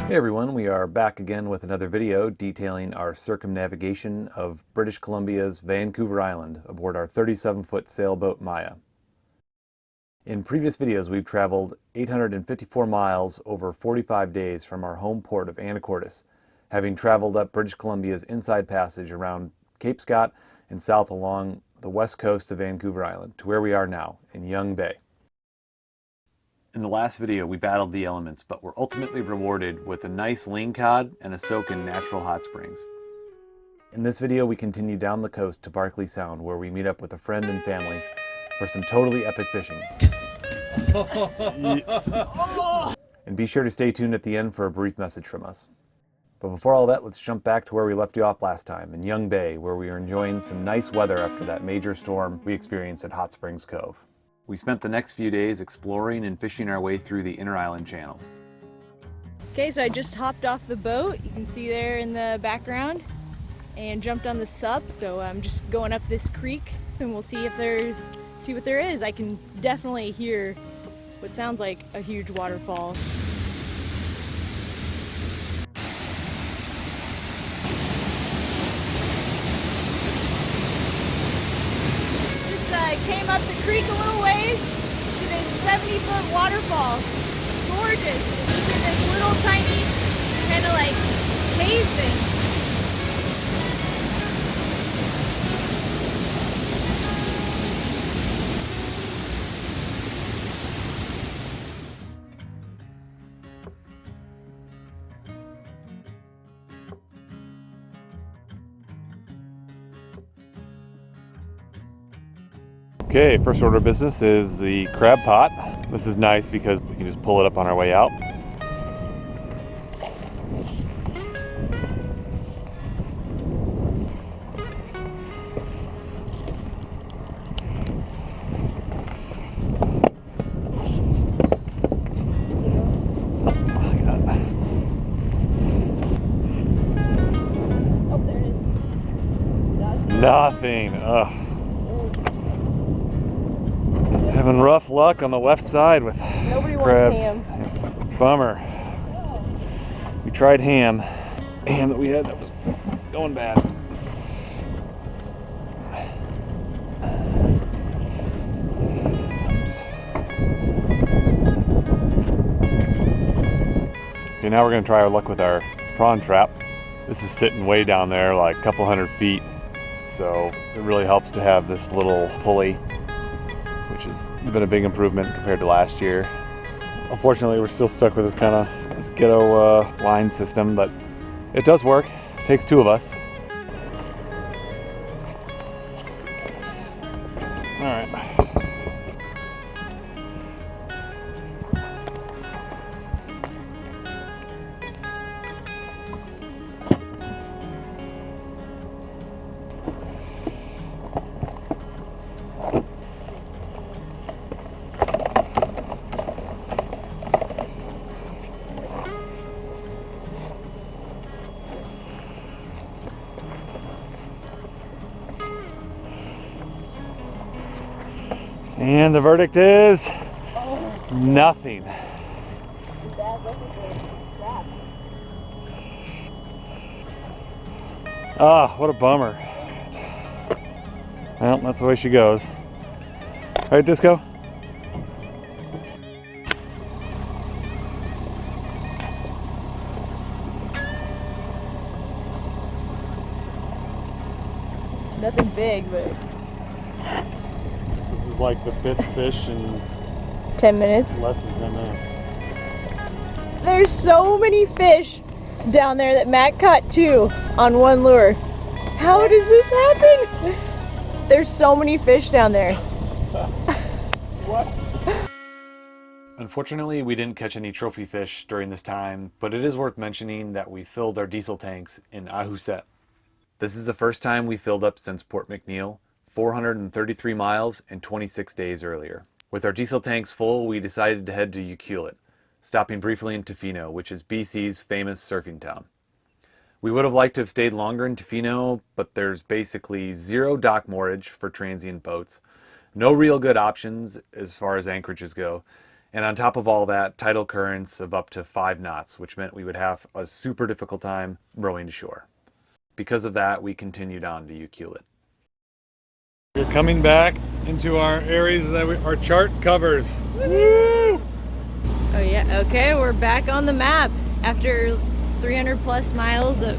Hey everyone, we are back again with another video detailing our circumnavigation of British Columbia's Vancouver Island aboard our 37-foot sailboat Maya. In previous videos we've traveled 854 miles over 45 days from our home port of Anacortes, having traveled up British Columbia's Inside Passage around Cape Scott and south along the west coast of Vancouver Island to where we are now, in Young Bay. In the last video, we battled the elements, but were ultimately rewarded with a nice ling cod and a soak in natural hot springs. In this video, we continue down the coast to Barkley Sound, where we meet up with a friend and family for some totally epic fishing. And be sure to stay tuned at the end for a brief message from us. But before all that, let's jump back to where we left you off last time, in Young Bay, where we are enjoying some nice weather after that major storm we experienced at Hot Springs Cove. We spent the next few days exploring and fishing our way through the inner island channels. Okay, so I just hopped off the boat, you can see there in the background, and jumped on the sup. So I'm just going up this creek and we'll see what there is. I can definitely hear what sounds like a huge waterfall. Came up the creek a little ways to this 70-foot waterfall. Gorgeous. It's in this little tiny kind of like cave thing. Okay, first order of business is the crab pot. This is nice because we can just pull it up on our way out. Nothing. Ugh. Having rough luck on the left side with Nobody crabs. wants ham. Bummer. We tried ham. Ham that we had that was going bad. Oops. Okay, now we're going to try our luck with our prawn trap. This is sitting way down there, like a couple hundred feet. So it really helps to have this little pulley, which has been a big improvement compared to last year. Unfortunately, we're still stuck with this ghetto line system, but it does work. It takes two of us. All right. And the verdict is nothing. Ah, what a bummer. Well, that's the way she goes. Right, Disco? Nothing big, but This is like the fifth fish in 10 minutes. less than 10 minutes. There's so many fish down there that Matt caught two on one lure. How does this happen? There's so many fish down there. What? Unfortunately, we didn't catch any trophy fish during this time, but it is worth mentioning that we filled our diesel tanks in Ahouset. This is the first time we filled up since Port McNeill, 433 miles and 26 days earlier. With our diesel tanks full, we decided to head to Ucluelet, stopping briefly in Tofino, which is BC's famous surfing town. We would have liked to have stayed longer in Tofino, but there's basically zero dock moorage for transient boats, no real good options as far as anchorages go, And on top of all that, tidal currents of up to 5 knots, which meant we would have a super difficult time rowing to shore. Because of that, we continued on to Ucluelet. We're coming back into our areas that our chart covers. Woo! Oh yeah, okay, we're back on the map after 300 plus miles of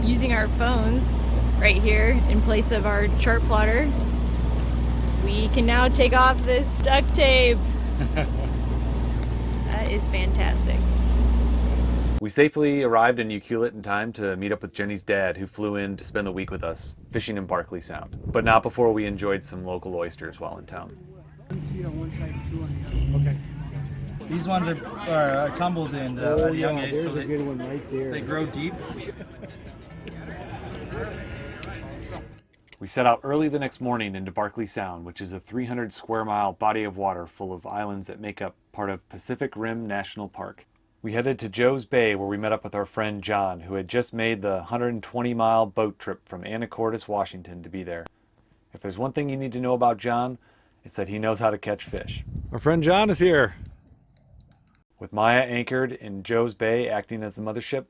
using our phones right here in place of our chart plotter. We can now take off this duct tape. That is fantastic. We safely arrived in Ucluelet in time to meet up with Jenny's dad, who flew in to spend the week with us, fishing in Barkley Sound, but not before we enjoyed some local oysters while in town. Okay. These ones are tumbled in at a young age, so a good one right there. they grow deep. We set out early the next morning into Barkley Sound, which is a 300 square mile body of water full of islands that make up part of Pacific Rim National Park. We headed to Joe's Bay, where we met up with our friend John, who had just made the 120-mile boat trip from Anacortes, Washington to be there. If there's one thing you need to know about John, it's that he knows how to catch fish. Our friend John is here. With Maya anchored in Joe's Bay acting as the mothership,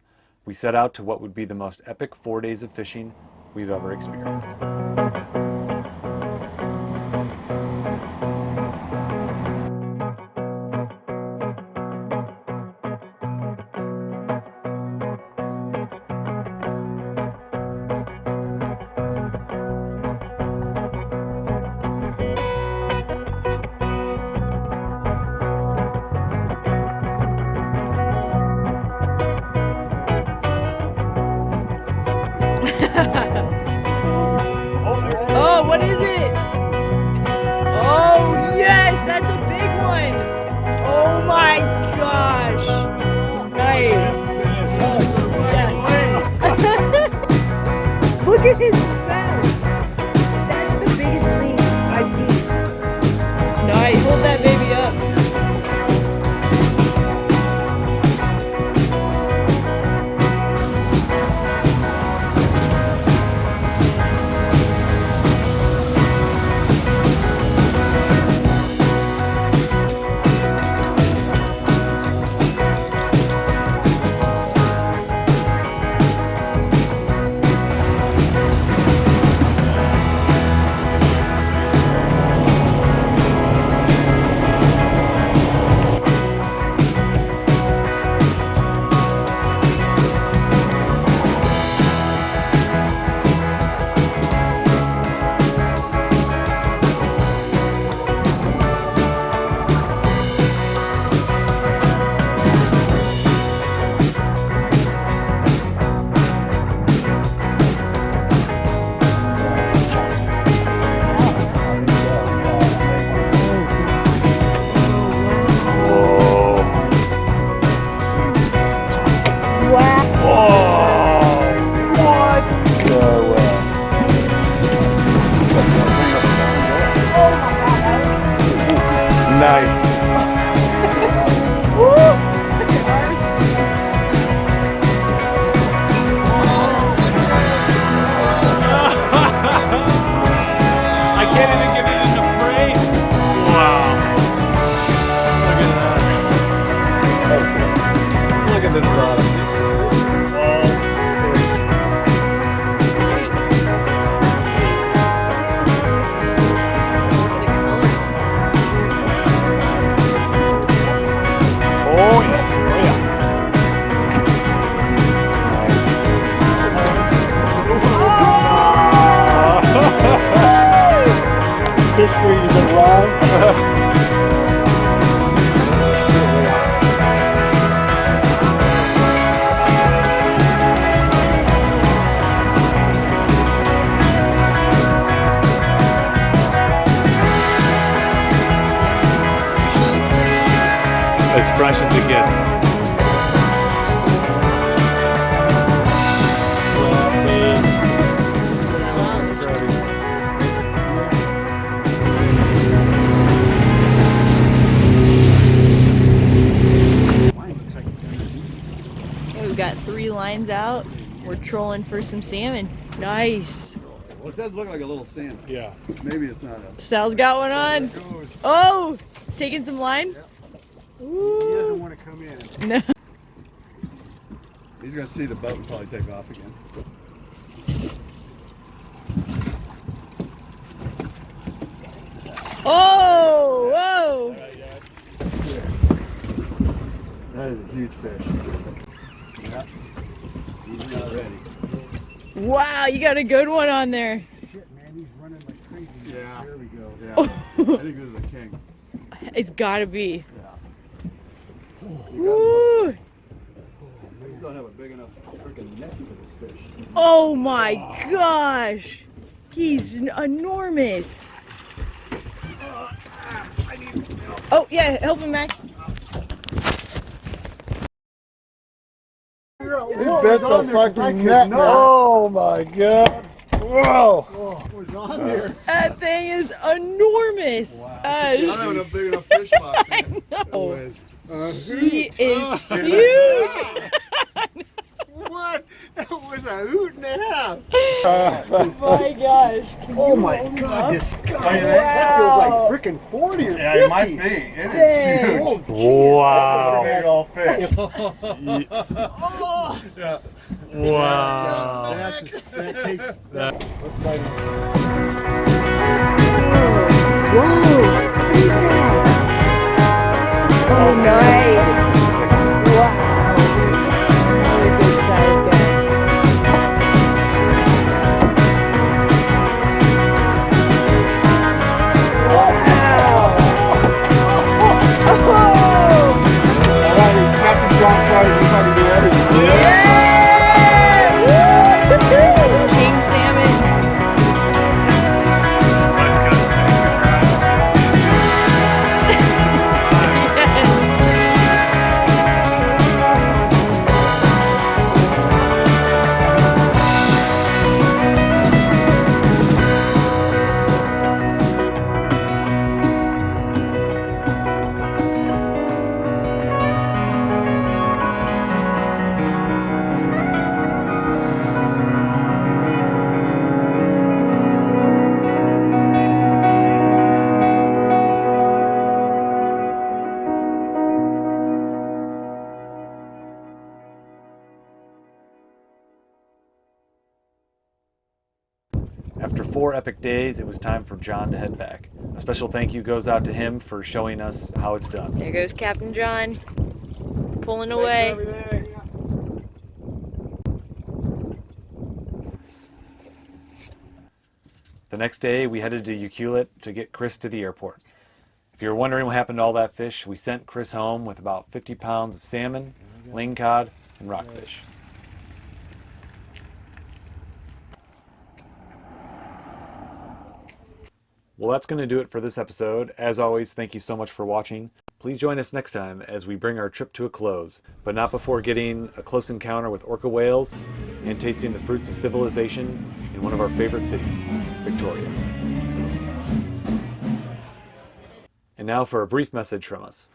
we set out to what would be the most epic 4 days of fishing we've ever experienced. Oh, what is it? Oh, yes, that's a big one. Oh my gosh. Nice. Look at his mouth. That's the biggest thing I've seen. Nice. Hold that baby up. Nice. I can't even get it in the frame. Wow. Look at that. Okay. Look at this bottom. This is all fish. Oh yeah. Oh yeah. History is alive. As fresh as it gets. Okay, we've got 3 lines out. We're trolling for some salmon. Nice. Well, it does look like a little salmon. Yeah. Maybe it's not a. Sal's got one on. Oh, it's taking some line. He doesn't want to come in. No. He's gonna see the boat and probably take off again. Oh, whoa! That is a huge fish. Yeah. He's not ready. Wow, you got a good one on there. Shit, man, he's running like crazy. Yeah. There we go. Yeah. I think this is a king. It's gotta be. Yeah. Woo! We just don't have a big enough freaking net for this fish. Oh my gosh! He's enormous. Oh yeah, help him, Mac. He bit the fucking net. Oh my god. Whoa. was on there. That thing is enormous. I don't have a big enough fish box. Oh, he is huge. What? That was a hoot and a half. My gosh. Oh my god, this guy. That feels like freaking 40 or 50. Yeah, it might be. It is Sick. huge. Wow. Big old fish. Yeah. Wow. That takes that. Whoa, what is that? Oh, nice. Wow. Another good size guy. Wow. Oh. Captain John Carter, everybody be ready. Yeah! Woo! King salmon. West Coast. After 4 epic days, it was time for John to head back. A special thank you goes out to him for showing us how it's done. There goes Captain John, pulling away. The next day, we headed to Ucluelet to get Chris to the airport. If you're wondering what happened to all that fish, we sent Chris home with about 50 pounds of salmon, lingcod, and rockfish. Well, that's going to do it for this episode. As always, thank you so much for watching. Please join us next time as we bring our trip to a close, but not before getting a close encounter with orca whales and tasting the fruits of civilization in one of our favorite cities, Victoria. And now for a brief message from us.